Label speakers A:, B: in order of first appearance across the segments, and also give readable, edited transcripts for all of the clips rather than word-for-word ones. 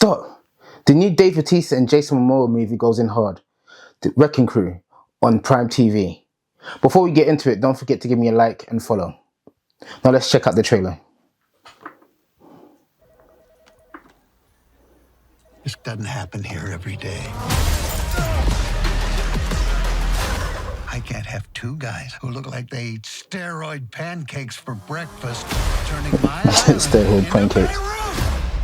A: Stop. The new Dave Bautista and Jason Momoa movie goes in hard. The Wrecking Crew on Prime TV. Before we get into it, don't forget to give me a like and follow. Now let's check out the trailer.
B: This doesn't happen here every day. I can't have two guys who look like they eat steroid pancakes for breakfast, turning my
A: Steroid pancakes.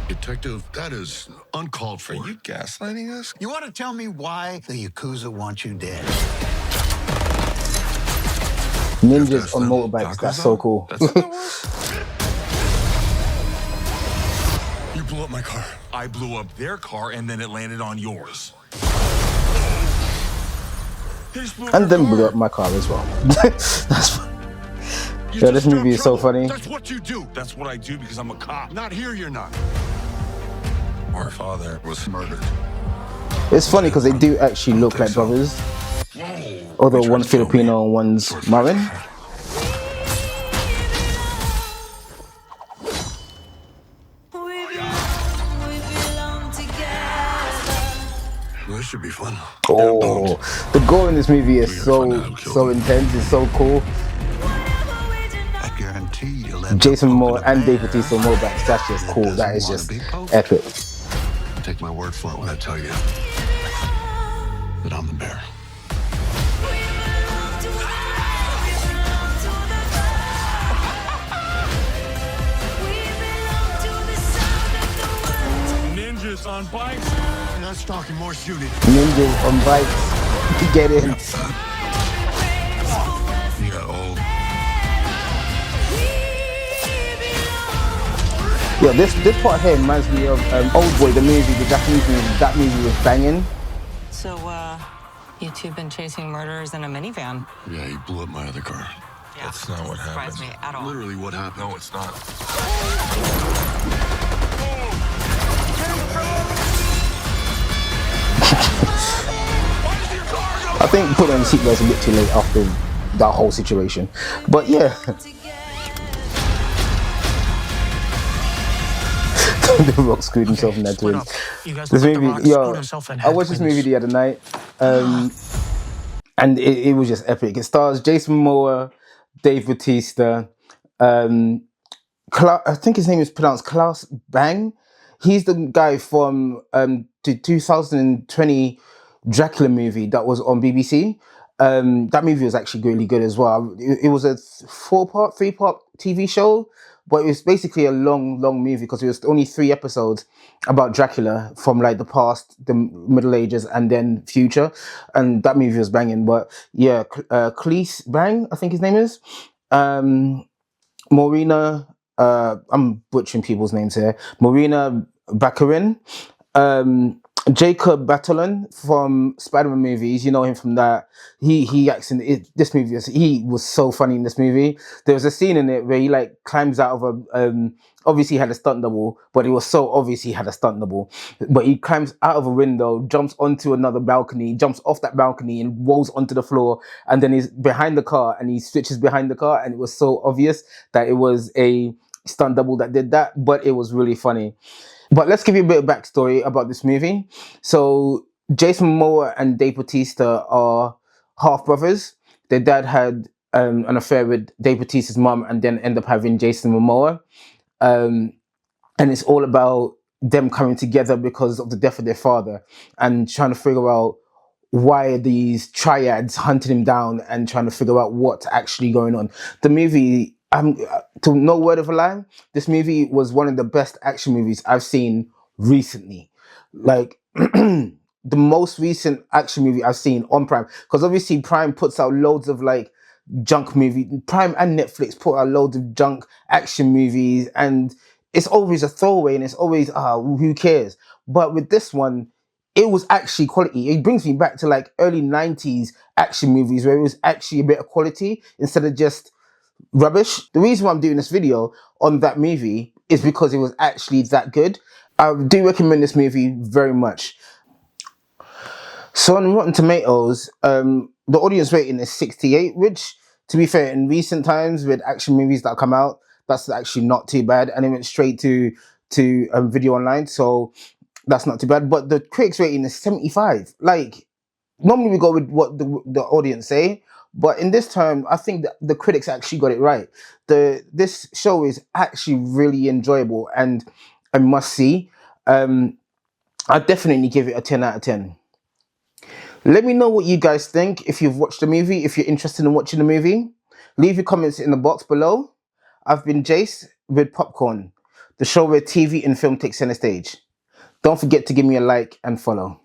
C: Detective, that is uncalled for.
D: Are you gaslighting us?
B: You want to tell me why the Yakuza want you dead?
A: Ninjas on motorbikes, that's so cool.
D: That's what that was? You blew up my car. I blew up their car and then it landed on yours.
A: And then blew up my car as well. That's funny. Yeah, this movie is so funny.
D: That's what you do. That's what I do because I'm a cop.
C: Not here, you're not.
D: Our father was murdered.
A: It's funny because they do actually look like brothers. Although one's Filipino and one's Marin.
C: This should be fun.
A: Oh, the gore in this movie is so intense. It's so cool.
B: I guarantee you'll end
A: Jason
B: up
A: Momoa
B: poking
A: and
B: a
A: Dave
B: bear
A: Bautista on motorbikes. That's just
B: that
A: cool. That
B: doesn't
A: is
B: wanna
A: just
B: be poked.
A: epic.
C: Take my word for it when I tell you that I'm the bear.
D: Ninjas on bikes.
C: That's talking more shooting.
A: Ninjas on bikes. Get in.
C: You got old.
A: Yo, this part here reminds me of Old Boy, the movie, the Japanese movie. That movie was banging.
E: So, you two been chasing murderers in a minivan?
C: Yeah, he blew up my other car.
E: Yeah,
D: That's not what
E: surprised
D: happened.
E: me at all.
C: Literally what happened.
D: No, it's not.
A: I think putting on the seatbelt's a bit too late after that whole situation. But yeah. The Rock screwed himself in that twins. This movie, yo, I watched this movie the other night, and it was just epic. It stars Jason Momoa, Dave Bautista, I think his name is pronounced Klaus Bang. He's the guy from the 2020 Dracula movie that was on BBC. That movie was actually really good as well. It was a three-part TV show, but it was basically a long movie because it was only 3 episodes about Dracula from like the past, the Middle Ages, and then future. And that movie was banging. But yeah, Cleese Bang, I think his name is. Morena, I'm butchering people's names here. Morena Baccarin. Jacob Batalon from Spider-Man movies, you know him from that. He acts in this movie. He was so funny in this movie. There was a scene in it where he like climbs out of a obviously he had a stunt double, but it was so obvious he had a stunt double. But he climbs out of a window, jumps onto another balcony, jumps off that balcony and rolls onto the floor, and then he's behind the car and he switches behind the car, and it was so obvious that it was a stunt double that did that, but it was really funny. But let's give you a bit of backstory about this movie. So Jason Momoa and Dave Bautista are half brothers. Their dad had an affair with Dave Bautista's mum and then ended up having Jason Momoa. And it's all about them coming together because of the death of their father and trying to figure out why are these triads hunting him down and trying to figure out what's actually going on. The movie, to no word of a lie, this movie was one of the best action movies I've seen recently. Like the most recent action movie I've seen on Prime, because obviously Prime puts out loads of like junk movie. Prime and Netflix put out loads of junk action movies, and it's always a throwaway and it's always who cares. But with this one, it was actually quality. It brings me back to like early 90s action movies where it was actually a bit of quality instead of just rubbish. The reason why I'm doing this video on that movie is because it was actually that good. I do recommend this movie very much. So on Rotten Tomatoes, the audience rating is 68, which, to be fair, in recent times with action movies that come out, that's actually not too bad. And it went straight to video online. So That's not too bad. But the critics rating is 75. Like, normally we go with what the audience say, but in this term, I think that the critics actually got it right. This show is actually really enjoyable and a must see. I definitely give it a 10 out of 10. Let me know what you guys think if you've watched the movie, if you're interested in watching the movie. Leave your comments in the box below. I've been Jace with Popcorn, the show where TV and film take center stage. Don't forget to give me a like and follow.